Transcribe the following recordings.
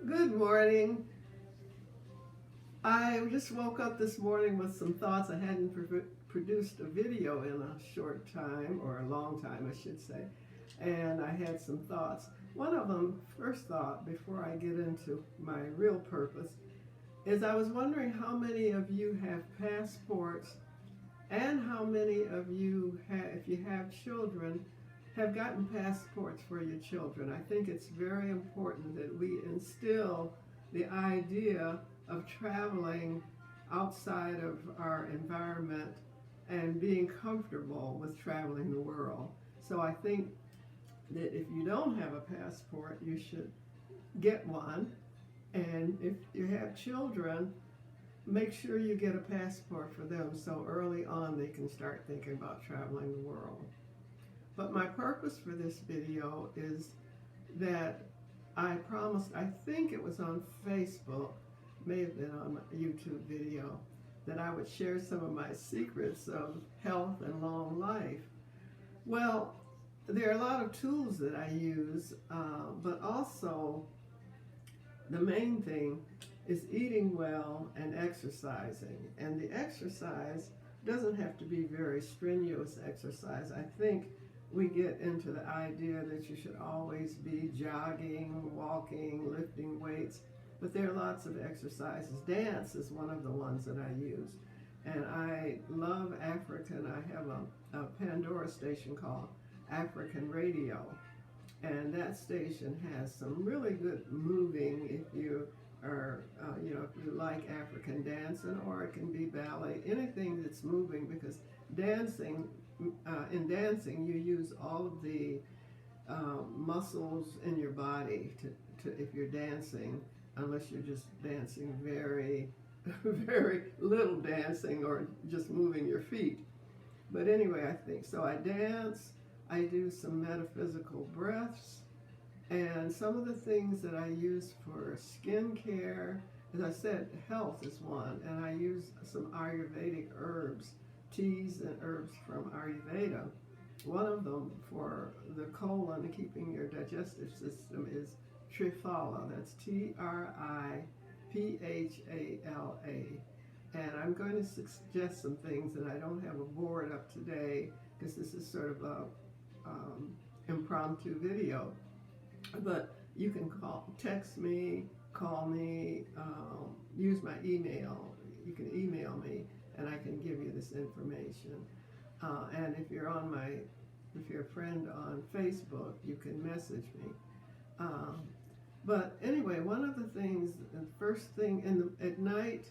Good morning. I just woke up this morning with some thoughts. I hadn't produced a video in a short time, or a long time, I should say, and I had some thoughts. One of them, first thought, before I get into my real purpose, is I was wondering how many of you have passports and how many of you, if you have children, have gotten passports for your children. I think it's very important that we instill the idea of traveling outside of our environment and being comfortable with traveling the world. So I think that if you don't have a passport, you should get one. And if you have children, make sure you get a passport for them so early on they can start thinking about traveling the world. But my purpose for this video is that I promised, I think it was on Facebook, may have been on a YouTube video, that I would share some of my secrets of health and long life. Well, there are a lot of tools that I use, but also the main thing is eating well and exercising. And the exercise doesn't have to be very strenuous exercise. I think we get into the idea that you should always be jogging, walking, lifting weights, but there are lots of exercises. Dance is one of the ones that I use. And I love African. I have a Pandora station called African Radio. And that station has some really good moving if you are, if you like African dancing, or it can be ballet, anything that's moving, because dancing, in dancing, you use all of the muscles in your body if you're dancing, unless you're just dancing very, very little dancing or just moving your feet. But anyway, I think so. I dance, I do some metaphysical breaths, and some of the things that I use for skincare, as I said, health is one, and I use some Ayurvedic herbs, teas and herbs from Ayurveda. One of them for the colon, keeping your digestive system, is Triphala. That's Triphala. And I'm going to suggest some things, and I don't have a board up today because this is sort of a impromptu video. But you can text me, call me, use my email. You can email me, and I can give you this information. And if you're a friend on Facebook, you can message me. But anyway, one of the things, the first thing at night,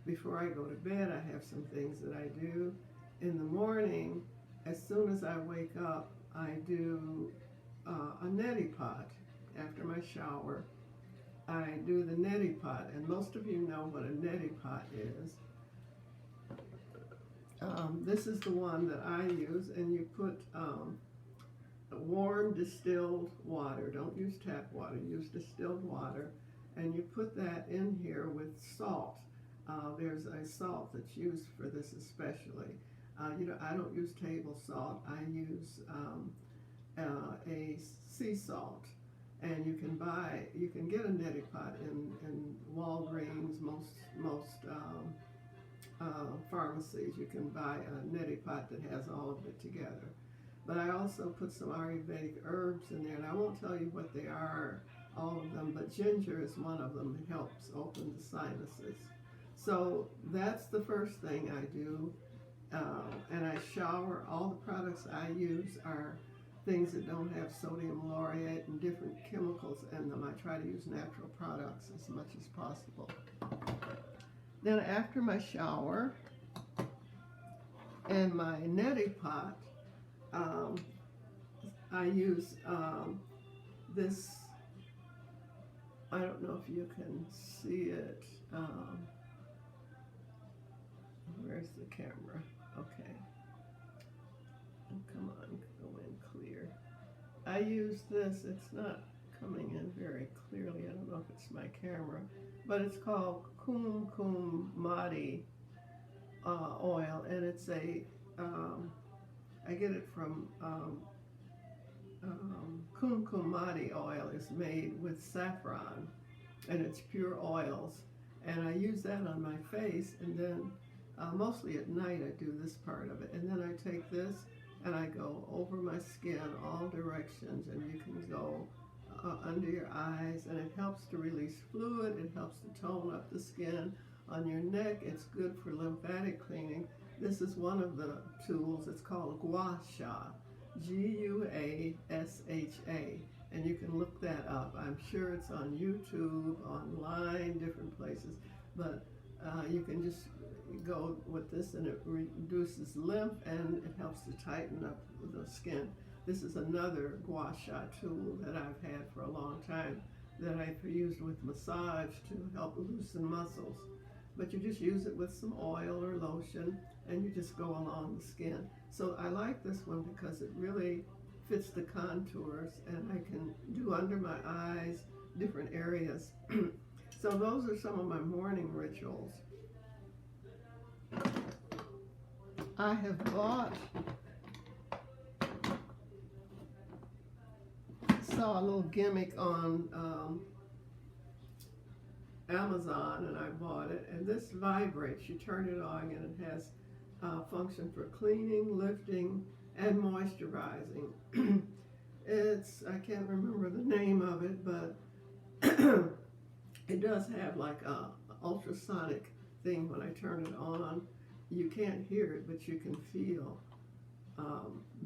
before I go to bed, I have some things that I do. In the morning, as soon as I wake up, I do a neti pot. After my shower, I do the neti pot, and most of you know what a neti pot is. This is the one that I use, and you put warm distilled water. Don't use tap water, use distilled water, and you put that in here with salt. There's a salt that's used for this especially. I don't use table salt. I use a sea salt. And you can get a neti pot in Walgreens, most pharmacies. You can buy a neti pot that has all of it together. But I also put some Ayurvedic herbs in there, and I won't tell you what they are, all of them, but ginger is one of them. It helps open the sinuses. So that's the first thing I do. And I shower. All the products I use are things that don't have sodium laureate and different chemicals in them. I try to use natural products as much as possible. Then after my shower and my neti pot, I use this, I don't know if you can see it. Where's the camera? Okay. Oh, come on, go in clear. I use this, it's not coming in very clearly. I don't know if it's my camera, but it's called Kumkumadi oil, and it's I get it from Kumkumadi oil is made with saffron, and it's pure oils. And I use that on my face, and then mostly at night I do this part of it. And then I take this and I go over my skin all directions, and you can go under your eyes, and it helps to release fluid. It helps to tone up the skin. On your neck, it's good for lymphatic cleaning. This is one of the tools. It's called Gua Sha, Guasha, and you can look that up. I'm sure it's on YouTube, online, different places, but you can just go with this, and it reduces lymph, and it helps to tighten up the skin. This is another Gua Sha tool that I've had for a long time that I've used with massage to help loosen muscles. But you just use it with some oil or lotion, and you just go along the skin. So I like this one because it really fits the contours, and I can do under my eyes, different areas. So those are some of my morning rituals. I have saw a little gimmick on Amazon, and I bought it, and this vibrates. You turn it on, and it has function for cleaning, lifting, and moisturizing. I can't remember the name of it, but it does have like a ultrasonic thing. When I turn it on, you can't hear it, but you can feel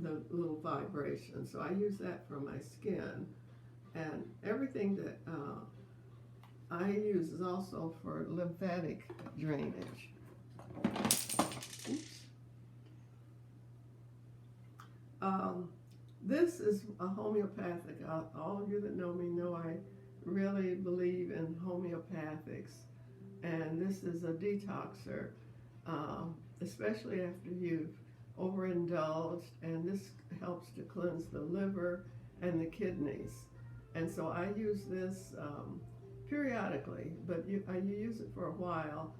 the little vibration. So I use that for my skin, and everything that I use is also for lymphatic drainage. Oops. This is a homeopathic. All of you that know me know I really believe in homeopathics, and this is a detoxer, especially after you've overindulged, and this helps to cleanse the liver and the kidneys. And so I use this periodically, but you use it for a while.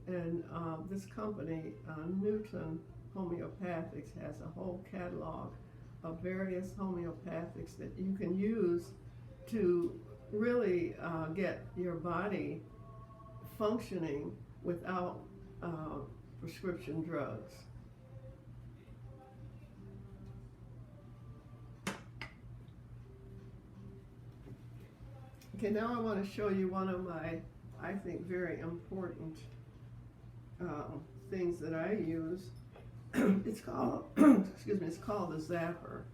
And this company, Newton Homeopathics, has a whole catalog of various homeopathics that you can use to really get your body functioning without prescription drugs. Okay, now I want to show you one of my, I think, very important things that I use. It's called, excuse me, it's called the Zapper.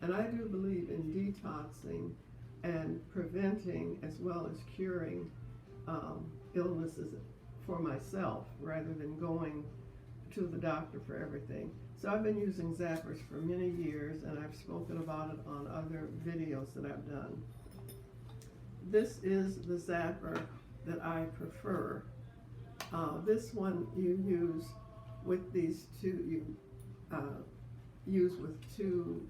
And I do believe in detoxing and preventing as well as curing illnesses for myself rather than going to the doctor for everything. So I've been using Zappers for many years, and I've spoken about it on other videos that I've done. This is the Zapper that I prefer. This one you use with these two, use with two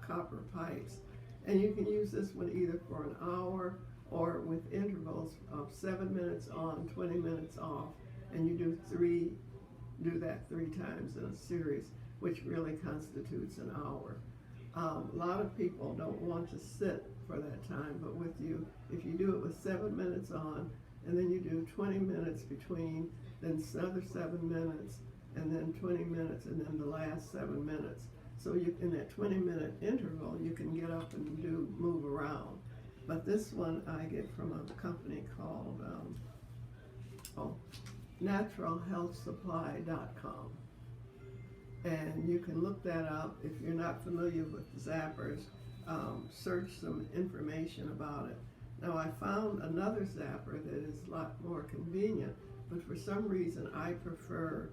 copper pipes. And you can use this one either for an hour or with intervals of 7 minutes on, 20 minutes off. And you do that 3 times in a series, which really constitutes an hour. A lot of people don't want to sit for that time, but with you, if you do it with 7 minutes on, and then you do 20 minutes between, then another 7 minutes, and then 20 minutes, and then the last 7 minutes. So you, in that 20-minute interval, you can get up and move around. But this one I get from a company called naturalhealthsupply.com. And you can look that up. If you're not familiar with Zappers, search some information about it. Now, I found another Zapper that is a lot more convenient, but for some reason I prefer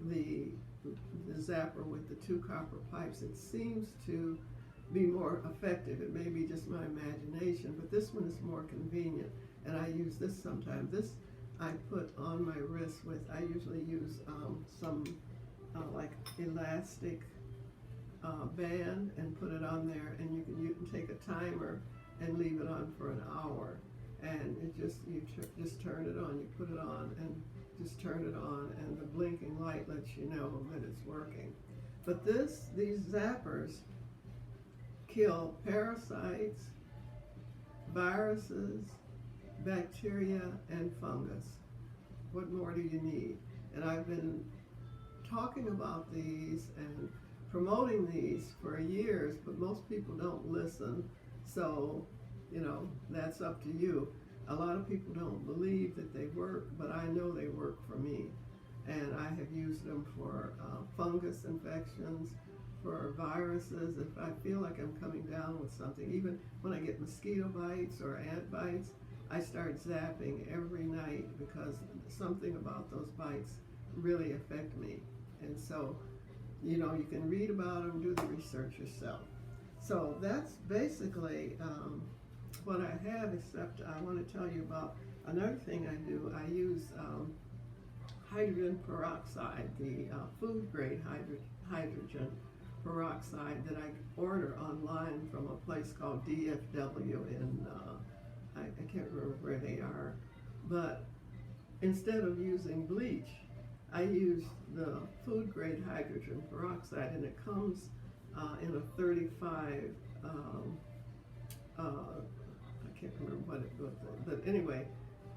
the Zapper with the 2 copper pipes. It seems to be more effective. It may be just my imagination, but this one is more convenient, and I use this sometimes. This I put on my wrist with, I usually use some like elastic band and put it on there, and you can take a timer and leave it on for an hour, and it just just turn it on. You put it on and just turn it on, and the blinking light lets you know that it's working. But these Zappers kill parasites, viruses, bacteria and fungus. What more do you need? And I've been talking about these and promoting these for years, but most people don't listen. So, that's up to you. A lot of people don't believe that they work, but I know they work for me. And I have used them for fungus infections, for viruses. If I feel like I'm coming down with something, even when I get mosquito bites or ant bites, I start zapping every night because something about those bites really affect me. And so, you can read about them, do the research yourself. So that's basically what I have, except I want to tell you about another thing I do. I use hydrogen peroxide, the food grade hydrogen peroxide that I order online from a place called DFW in, I can't remember where they are, but instead of using bleach, I use the food grade hydrogen peroxide, and it comes in a 35, I can't remember what it was, but anyway,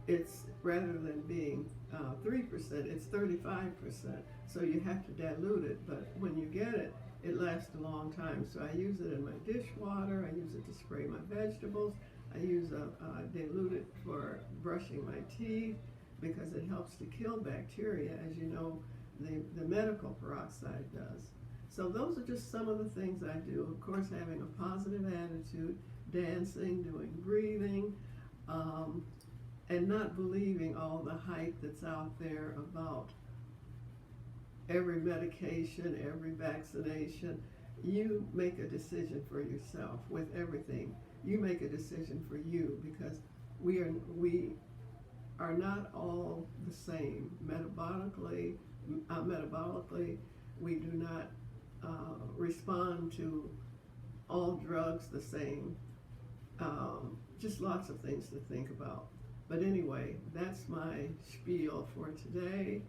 it's rather than being 3%, it's 35%. So you have to dilute it, but when you get it, it lasts a long time. So I use it in my dishwater, I use it to spray my vegetables, I dilute it for brushing my teeth because it helps to kill bacteria, as you know, the medical peroxide does. So those are just some of the things I do. Of course, having a positive attitude, dancing, doing breathing, and not believing all the hype that's out there about every medication, every vaccination. You make a decision for yourself with everything. You make a decision for you, because we are not all the same. Metabolically, we do not respond to all drugs the same. Just lots of things to think about. But anyway, that's my spiel for today.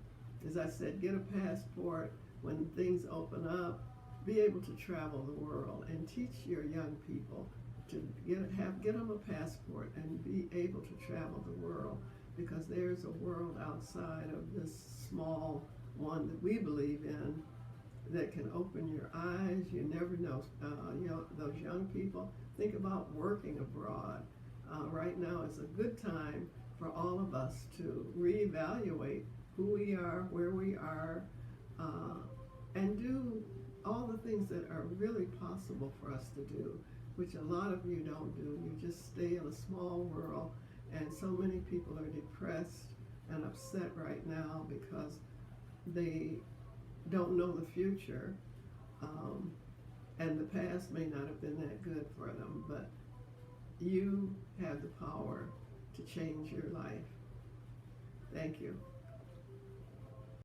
As I said, get a passport when things open up. Be able to travel the world, and teach your young people to get them a passport and be able to travel the world, because there's a world outside of this small one that we believe in that can open your eyes. You never know. Those young people, think about working abroad. Right now is a good time for all of us to reevaluate who we are, where we are, and do all the things that are really possible for us to do, which a lot of you don't do. You just stay in a small world, and so many people are depressed and upset right now because they don't know the future, and the past may not have been that good for them, but you have the power to change your life. Thank you.